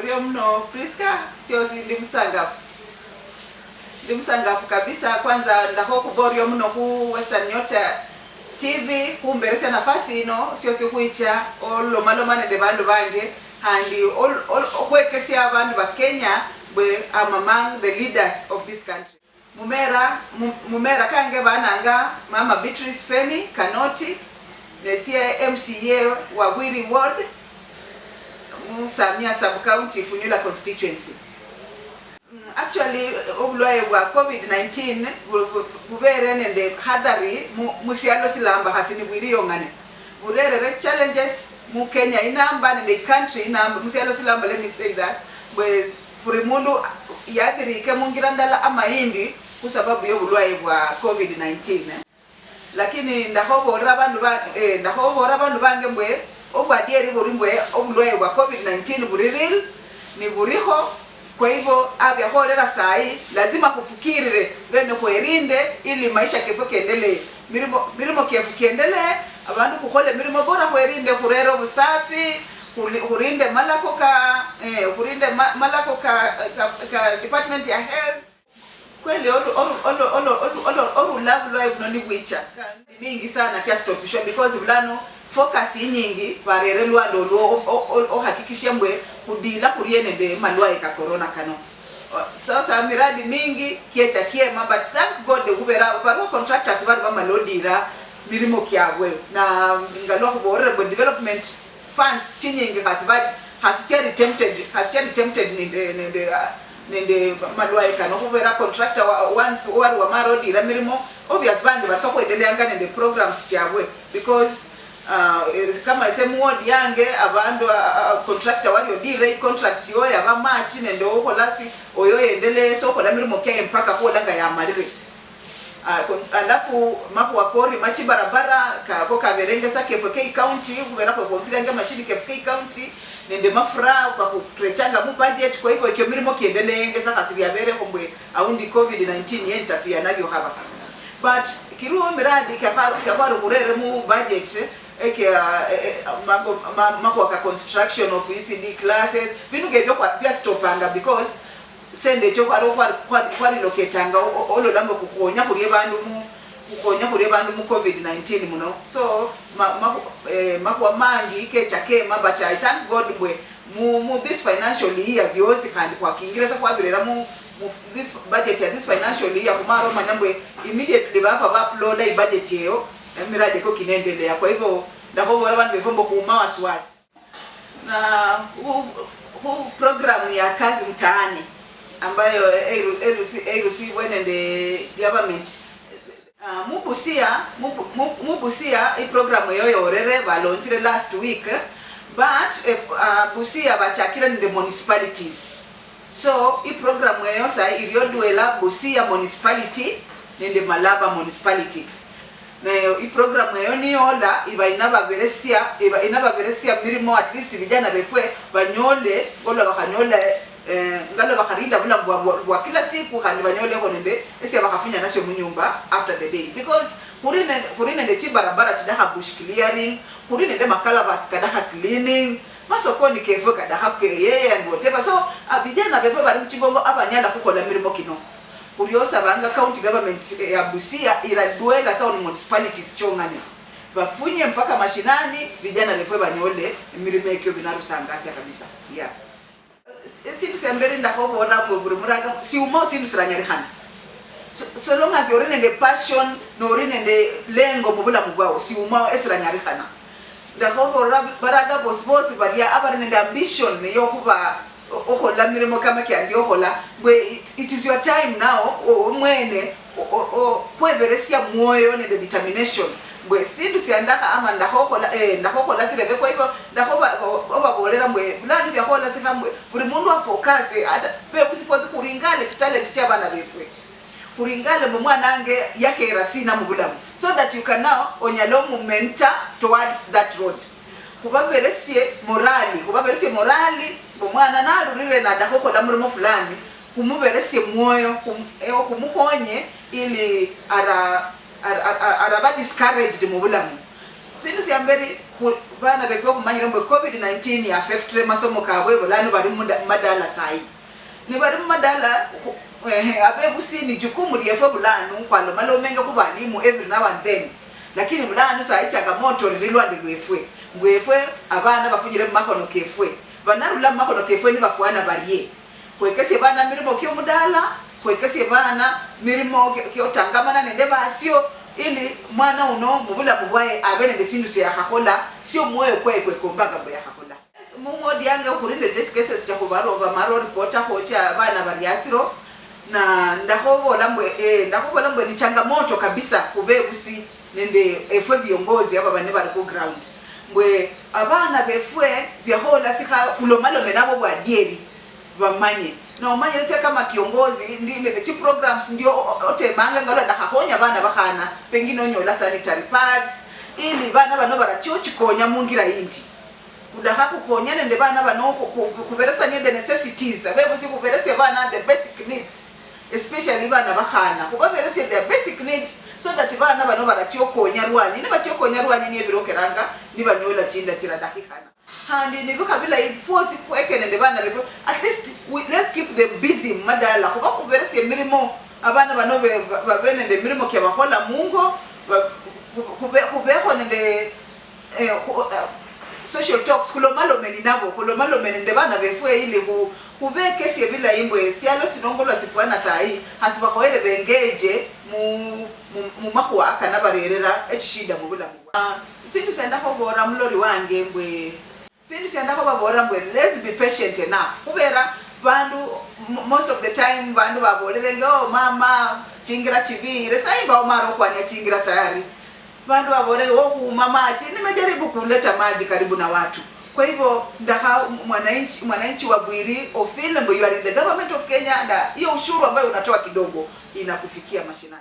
Borio mno Priska sio ndimsangafu kabisa. Kwanza ndako kuborio mno ku Western Nyota TV kumberesa nafasi ino sio sikuicha oloma ne bandu bange and okwekesia abantu ba Kenya we am among the leaders of this country. Mumera kange bananga Mama Beatrice Femi Kanoti nesie MCA wa Wiri Ward Samia Sub County Funyula constituency. Actually obulwaye bwa COVID-19 bubere nende hadari musialo silamba hasini bwiriyo ngane burere challenges mu Kenya inamba nende country inamba musialo silamba. Let me say that with furimundu yadirike mungirandala amahindi kusababu yobulwaye bwa COVID-19 lakini ndahobora abantu bange mbwe obwadieri burimbwe obulwaye bwa COVID-19 buriril ni buriho. Kwa hivyo abya holera sai lazima kufikirire bene kuerinde ili maisha kefu kiendelee mirimo kefu kiendelee abantu kukhole mirimo bora kuerinde kurero busafi kurinde malako ka department ya health kweli oru love life no ni bwicha mingi sana kia stopishwa because bulano focus nyingi barere lwando lo hakikishia mbwe kudila kuriene de malwaye ka corona kano. Sasa miradi mingi kiecha kiema but thank God kubera baro contractors bari bamalodira mirimo kyabwe na ngalo kuborere development funds chinyingi has tempted ninde malwaye kano kubera contractor once wari wa marodira mirimo obvious bandi basoko endelea ngane de programs kyabwe because kama semu ward yange abantu contractor wali odire contract yo yaba match nende okolasi oyo endele so kola mirimo kya mpaka ko langa ya malire alafu makwa kori machi barabara ko kaberengesa KFK county kubera ko consider mashini KFK county nende mafra kwa kutrechanga mu budget. Kwa hivyo ikyo mirimo kiendelee ngesa kasiri yabere kombwe aundi COVID-19 yentafia nabyo haba but kiruo miradi kafaru kurere mu budget mako ka construction of ECD classes binu gebyo kwa pia stopanga because sende cyo kwa relocatanga ololambo kukonya kuri bandu mu COVID-19 muno so mako mangi kechakema but I thank God mu this financial year vyosi kandi kwa Kiingereza kwa birera mu this budget ya this financial year kumaro manyambwe immediately bafa upload i budget yeo miradi ko kinendelea. Kwa hivyo ndakobora abantu bevombo kuuma wasiwasi na program ya kazi mtaani ambayo ARC wenende government mubusia i program yoyo orere balonchire last week but Busia bachakira in the municipalities. So i program yoyo sa iriodwela Busia municipality nende Malaba municipality na i program yoyo ni ola iba inababeresia mirimo at least vijana befwe banyole gola bakanyola ngalo bakarinda bula bwa kila siku kandi banyole konende ese bakafunya nasyo munyumba after the day because kurine nde chibarabara chidaha bush clearing kurine nde makala baskadaha cleaning masokoni kevo kadaha keye and whatever. So vijana befwe bari mchigongo abanyala kukola mirimo kino kuriosa banga county government ya Busia iradwela sawa municipalities chongane bafunye mpaka mashinani vijana befwe banyole mirimo ekyo binarusangasa kabisa yeah. Sindu sembere ndakobora burumuraga si umo sindu siranyarihana so long as you're in the passion no in the lengo mubula mugwao si umo esiranyarihana ndakobora baraga boss baria abari in the ambition yo kuba okola mirimo kama kyandi okola it is your time now mwene kweberesia moyo ne determination bwe sindu siandaka ama ndakokola sirebe. Kwa hivyo ndakoba obabolera mbwe bulani byakola sikambwe buri mundu afocus pe kusipoze kuringale talent cy'abana befwe kuringale mu mwanange yake rasina mu bulamu so that you can now onyalo mentor towards that road kubaberesie morali bomwana nalurire na ndakokola murimo fulani kumuberesie moyo kumuhonye ili araba discouraged mu bulamu sindu siamberi bana befo kumanyira mwe COVID-19 ya affect masomo kabwe bolano bari madala sai ni bari madala abebusi ni jukumu liyefo bulano kwalo malo menga kubalimu every now and then lakini bulano sai changamoto lilwande lwefwe ngwefwe abana bafugire makono kefwe banarula makono kefwe ni bafuana bariye kwekese bana mirimo kyo mudala kwekese bana mirimo kyo tangamana nende basyo ili mwana uno mubula mubwaye abene ndesindu se yakakola sio moyo kwekwe kombaga bya yakakola mumodi yange ukurinde cases cha kubaroba maro reporter hocha bana bariasiro na ndakobola mbwe ni changamoto kabisa kubebusi nende efwe viongozi aba bane bali ku ground mbwe abana befwe byahola sika kulomalo menabo bwa dieri bamanye no manye se kama kiongozi ndile chi programs ndio otemanga ngalo ndakahonya bana bakana pengine onyola sanitary pads ili bana bano barachochi konya mungira yindi udaka kukonya nende bana bano kuberesa the necessities abebusi kuberesa bana the basic needs especially bana bakana kubaberesa the basic needs so that bana bano barachokonya rwanyi ne bachokonya rwanyi ni ebirokeranga ni banyola chinda chira dakikana handi nivuka bila force kwekene nde bana befo at least let's keep them busy madala kuba kuberese mirimo abana banobe babene nde mirimo kya bakola mungo kubeko nde social talks kulomalo meni nabo kulomalo meni nde bana befwe ile kubeke sie bila imbwe sialo sinongolwa sifuana sai hasibakoere bengeje mu mahwa akana barerera ekishida mu bula sindu senda ko bora mulori wange mbwe sindu senda ko babora mbwe let's be patient enough kubera bandu most of the time bandu babolere ngo mama chingira chibire sai ba omaro kwanya chingira tayari bandu babore mama chini nimejaribu kuleta maji karibu na watu kwa hivyo ndaka mwananchi wa Bwiri ofile mbo you are in the government of Kenya na hiyo ushuru ambayo unatoa kidogo inakufikia mashinani.